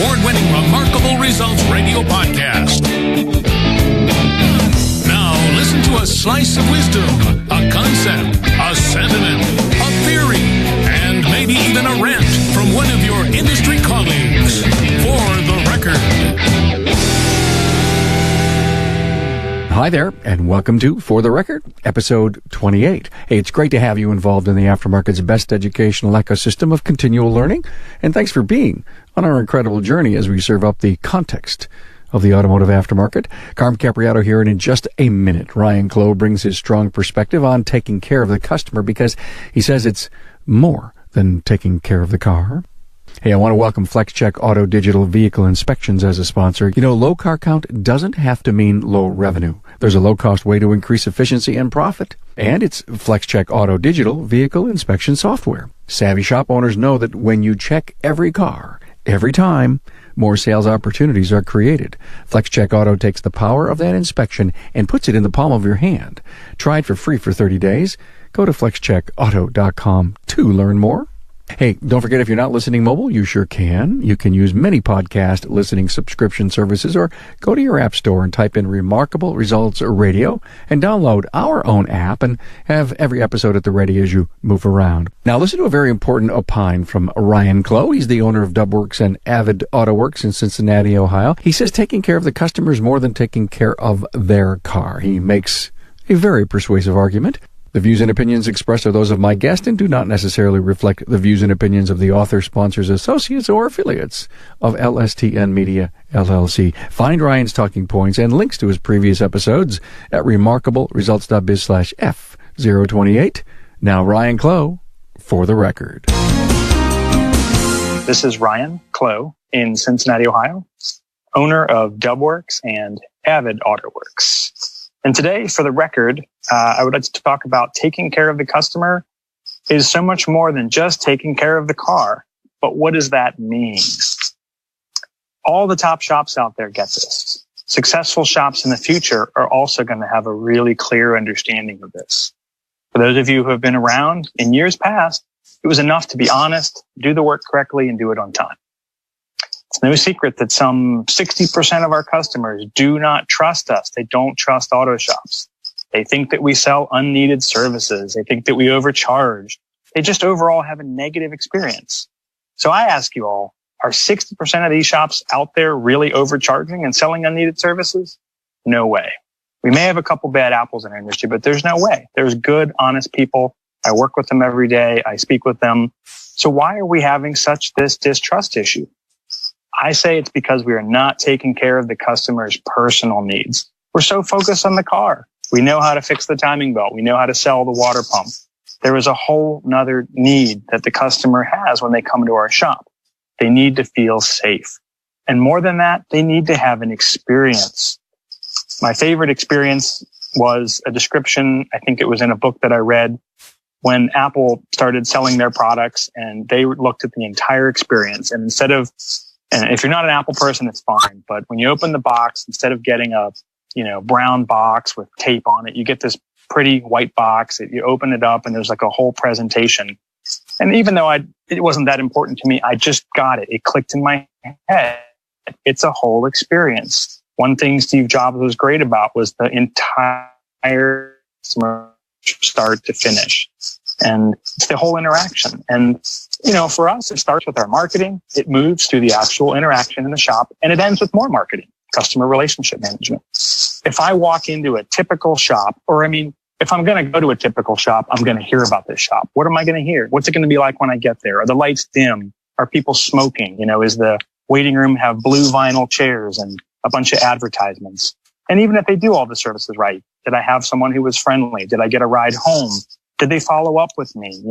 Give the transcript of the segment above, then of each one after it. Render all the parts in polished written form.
award-winning Remarkable Results radio podcast. Now, listen to a slice of wisdom, a concept, a sentiment, a theory, and maybe even a rant from one of your industry colleagues. For the record. Hi there, and welcome to For the Record, episode 28. Hey, it's great to have you involved in the aftermarket's best educational ecosystem of continual learning, and thanks for being on our incredible journey as we serve up the context of the automotive aftermarket. Carm Capriato here, and in just a minute, Ryan Clough brings his strong perspective on taking care of the customer, because he says it's more than taking care of the car. Hey, I want to welcome FlexCheck Auto Digital Vehicle Inspections as a sponsor. You know, low car count doesn't have to mean low revenue. There's a low-cost way to increase efficiency and profit. And it's FlexCheck Auto Digital Vehicle Inspection Software. Savvy shop owners know that when you check every car, every time, more sales opportunities are created. FlexCheck Auto takes the power of that inspection and puts it in the palm of your hand. Try it for free for 30 days. Go to flexcheckauto.com to learn more. Hey, don't forget, if you're not listening mobile, you sure can. You can use many podcast listening subscription services, or go to your app store and type in Remarkable Results Radio and download our own app and have every episode at the ready as you move around. Now, listen to a very important opine from Ryan Clough. He's the owner of Dubworks and Avid AutoWorks in Cincinnati, Ohio. He says taking care of the customer is more than taking care of their car. He makes a very persuasive argument. The views and opinions expressed are those of my guest and do not necessarily reflect the views and opinions of the author, sponsors, associates, or affiliates of LSTN Media, LLC. Find Ryan's talking points and links to his previous episodes at remarkableresults.biz/F028. Now, Ryan Clough, For the Record. This is Ryan Clough in Cincinnati, Ohio, owner of Dubworks and Avid AutoWorks. And today, for the record, I would like to talk about taking care of the customer is so much more than just taking care of the car. But what does that mean? All the top shops out there get this. Successful shops in the future are also going to have a really clear understanding of this. For those of you who have been around in years past, it was enough to be honest, do the work correctly, and do it on time. It's no secret that some 60% of our customers do not trust us. They don't trust auto shops. They think that we sell unneeded services. They think that we overcharge. They just overall have a negative experience. So I ask you all, are 60% of these shops out there really overcharging and selling unneeded services? No way. We may have a couple bad apples in our industry, but there's no way. There's good, honest people. I work with them every day. I speak with them. So why are we having this distrust issue? I say it's because we are not taking care of the customer's personal needs. We're so focused on the car. We know how to fix the timing belt. We know how to sell the water pump. There is a whole nother need that the customer has when they come to our shop. They need to feel safe. And more than that, they need to have an experience. My favorite experience was a description, I think it was in a book that I read, when Apple started selling their products, and they looked at the entire experience. And and if you're not an Apple person, it's fine. But when you open the box, instead of getting a, brown box with tape on it, you get this pretty white box. You open it up and there's like a whole presentation. And even though it wasn't that important to me, I just got it. It clicked in my head. It's a whole experience. One thing Steve Jobs was great about was the entire start to finish. And it's the whole interaction. And, for us, it starts with our marketing. It moves through the actual interaction in the shop, and it ends with more marketing, customer relationship management. If I walk into a typical shop, if I'm going to go to a typical shop, I'm going to hear about this shop. What am I going to hear? What's it going to be like when I get there? Are the lights dim? Are people smoking? Is the waiting room have blue vinyl chairs and a bunch of advertisements? And even if they do all the services right, did I have someone who was friendly? Did I get a ride home? Did they follow up with me?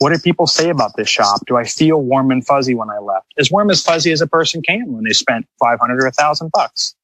What do people say about this shop? Do I feel warm and fuzzy when I left? As warm as fuzzy as a person can when they spent $500 or $1,000.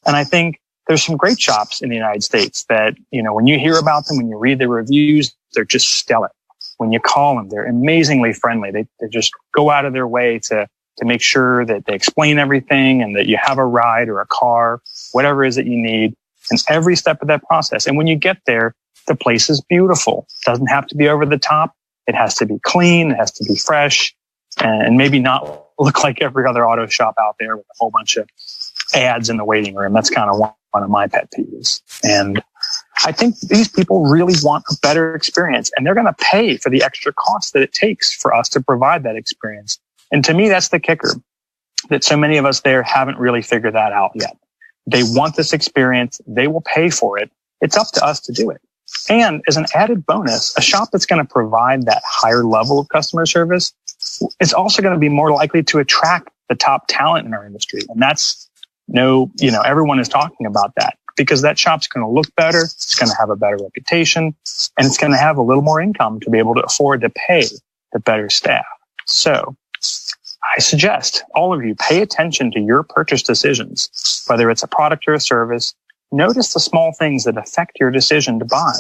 And I think there's some great shops in the United States that, when you hear about them, when you read the reviews, they're just stellar. When you call them, they're amazingly friendly. They just go out of their way to make sure that they explain everything and that you have a ride or a car, whatever it is that you need, and every step of that process. And when you get there, the place is beautiful. It doesn't have to be over the top. It has to be clean. It has to be fresh, and maybe not look like every other auto shop out there with a whole bunch of ads in the waiting room. That's kind of one of my pet peeves. And I think these people really want a better experience, and they're going to pay for the extra cost that it takes for us to provide that experience. And to me, that's the kicker, that so many of us there haven't really figured that out yet. They want this experience. They will pay for it. It's up to us to do it. And as an added bonus, a shop that's going to provide that higher level of customer service is also going to be more likely to attract the top talent in our industry. And that's everyone is talking about that, because that shop's going to look better. It's going to have a better reputation, and it's going to have a little more income to be able to afford to pay the better staff. So I suggest all of you pay attention to your purchase decisions, whether it's a product or a service. Notice the small things that affect your decision to buy,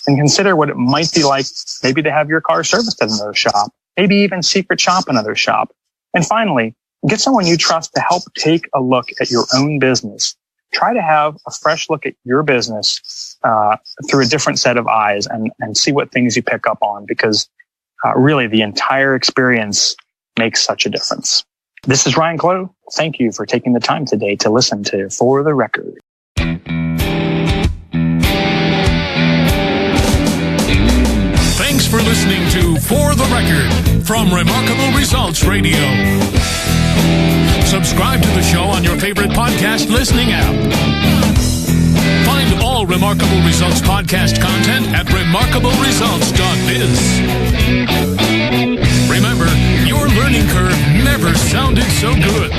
and consider what it might be like maybe to have your car serviced at another shop, maybe even secret shop another shop. And finally, get someone you trust to help take a look at your own business. Try to have a fresh look at your business through a different set of eyes, and see what things you pick up on, because really the entire experience makes such a difference. This is Ryan Clough. Thank you for taking the time today to listen to For the Record. Thanks for listening to For the Record from Remarkable Results Radio. Subscribe to the show on your favorite podcast listening app. Find all Remarkable Results podcast content at remarkableresults.biz. Remember, your learning curve never sounded so good.